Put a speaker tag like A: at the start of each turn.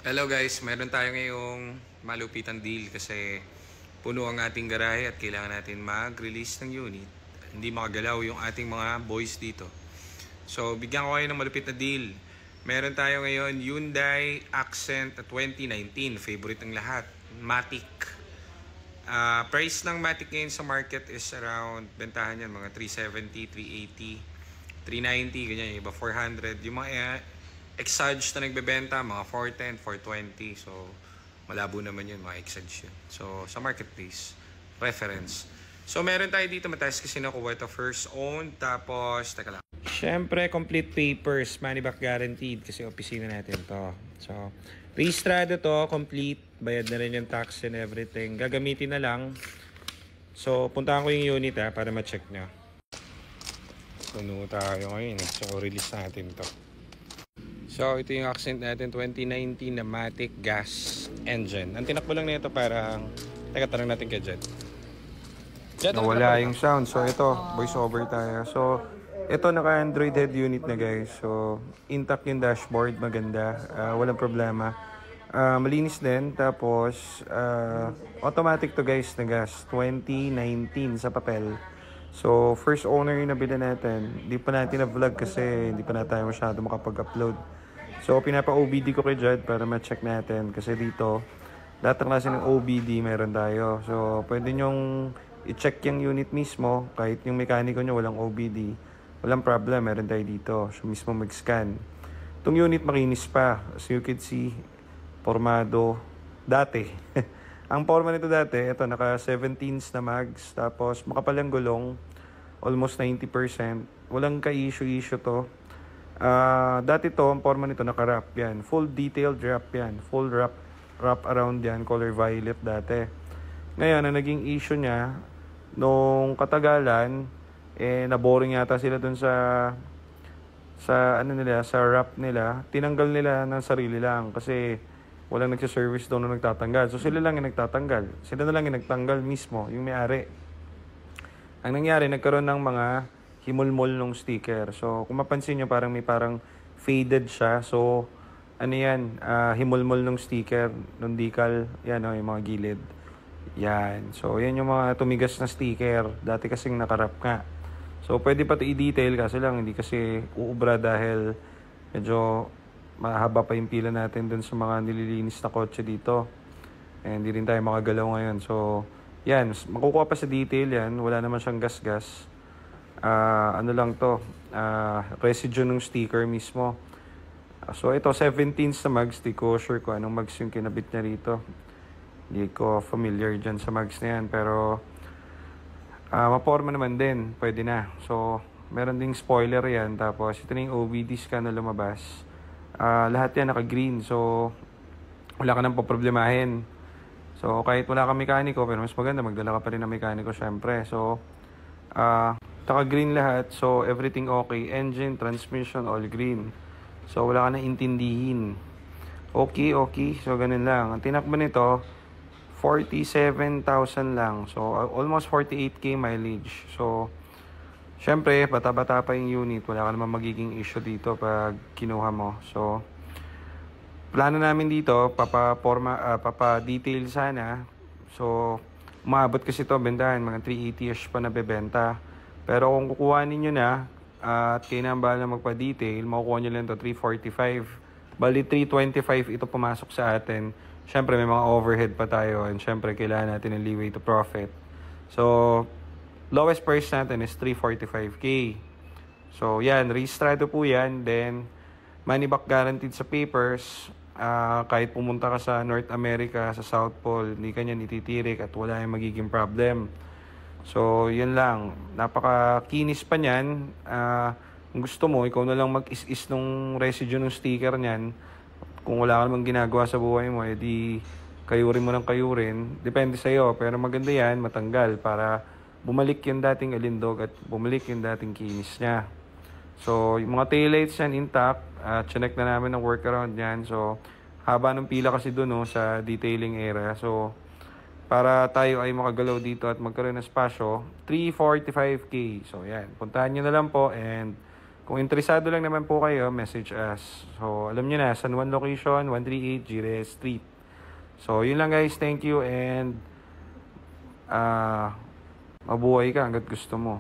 A: Hello guys, meron tayo ngayong malupitan deal kasi puno ang ating garahe at kailangan natin mag-release ng unit. Hindi makagalaw yung ating mga boys dito. So, bigyan ko kayo ng malupit na deal. Meron tayo ngayon Hyundai Accent 2019, favorite ng lahat, Matic. Price ng Matic ngayon sa market is around, bentahan yan, mga 370, 380, 390, ganyan, iba 400. Yung mga Exage na nagbebenta, mga 410, 420. So, malabo naman yun, mga Exage yun. So, sa marketplace, reference. So, meron tayo dito, mataas kasi nakuha ito first owned, tapos, teka lang. Siyempre, complete papers, money back guaranteed kasi opisina natin to. So, registrado to, complete, bayad na rin yung tax and everything. Gagamitin na lang. So, puntahan ko yung unit para ma-check nyo. Puno tayo ngayon. So, release natin to. So, ito yung Accent natin, 2019 na Matic gas engine. Ang tinakbo lang nito parang, teka, tanong natin kay Jed. Nawala yung sound. So, ito, voice over tayo. So, ito naka-Android head unit na guys. So, intact yung dashboard, maganda. Walang problema. Malinis din. Tapos, automatic to guys na gas. 2019 sa papel. So, first owner yung nabili natin. Hindi pa natin na-vlog kasi hindi pa na tayo masyado makapag-upload. So, pinapa-OBD ko kay Jed para ma-check natin. Kasi dito, lahat ng klase ng OBD meron tayo. So, pwede nyong i-check yung unit mismo. Kahit yung mekaniko nyo walang OBD. Walang problem, meron tayo dito. So, mismo mag-scan. Itong unit makinis pa. As you can see, formado. Dati. Ang forma nito dati, ito, naka 17s na mags. Tapos, makapal yung gulong. Almost 90%. Walang ka-issue-issue to. Dati to, ang forma nito naka-wrap yan. Full detailed wrap yan. Full wrap around yan. Color violet dati. Ngayon, ang naging issue niya, nung katagalan, naboring yata sila dun sa ano nila, sa wrap nila. Tinanggal nila ng sarili lang kasi walang nagsiservice doon nung nagtatanggal. So, sila lang yung nagtatanggal. Sila na lang yung nagtanggal mismo, yung may-ari. Ang nangyari, nagkaroon ng mga himulmol ng sticker. So, kung mapansin nyo, parang may faded siya. So, ano yan, himulmol ng sticker, ng decal, yan yung mga gilid. Yan. So, yan yung mga tumigas na sticker. Dati kasing nakarap nga. So, pwede pa ito i-detail kasi lang, hindi kasi uubra dahil medyo mahaba pa yung pila natin dun sa mga nililinis na kotse dito. And hindi rin tayo makagalaw ngayon. So, yan. Makukuha pa sa detail yan. Wala naman siyang gas-gas. Ano lang to, residue ng sticker mismo. So ito, 17s na mags. Di ko sure ko anong mags yung kinabit niya rito. Di ko familiar dyan sa mags na yan. Pero, maporma naman din. Pwede na. So, meron ding spoiler yan. Tapos, ito na yung OBD scan na lumabas. Lahat yan naka-green. So, wala ka nang paproblemahin. So, kahit wala kang mekaniko, pero mas maganda, magdala ka pa rin ng mekaniko syempre. So, naka-green lahat. So, everything okay. Engine, transmission, all green. So, wala ka na intindihin. Okay. So, ganun lang. Ang tinakbo nito, 47,000 lang. So, almost 48k mileage. So, syempre, bata-bata pa yung unit. Wala ka naman magiging issue dito pag kinuha mo. So, plano namin dito, papa-detail sana. So, umabot kasi to bentahan, mga 380-ish pa na bebenta. Pero kung kukuha ninyo na, at kayo na ang bahala magpa-detail, makukuha nyo lang ito, 345. Bali, 325 ito pumasok sa atin. Siyempre, may mga overhead pa tayo. And siyempre, kailangan natin ng leeway to profit. So, lowest price natin is 345k. So, yan. Registrado po yan. Then, money back guaranteed sa papers. Kahit pumunta ka sa North America, sa South Pole, hindi ka niyan ititirik at wala yung magiging problem. So, yun lang. Napaka-kinis pa niyan. Kung gusto mo, ikaw na lang mag-is-is nung residue ng sticker niyan. Kung wala ka namang ginagawa sa buhay mo, edi kayurin mo ng kayurin. Depende sa'yo. Pero maganda yan, matanggal para bumalik yung dating alindog at bumalik yung dating kinis niya. So, yung mga taillights yan intact. Chinek na namin ng workaround yan. So, haba ng pila kasi dun sa detailing area. So, para tayo ay makagalaw dito at magkaroon ng spasyo, 345k. So, yan. Puntahan nyo na lang po and Kung interesado lang naman po kayo, message us. So, alam nyo na, San Juan location, 138 Gires Street. So, yun lang guys. Thank you and mabuhay ka hanggat gusto mo.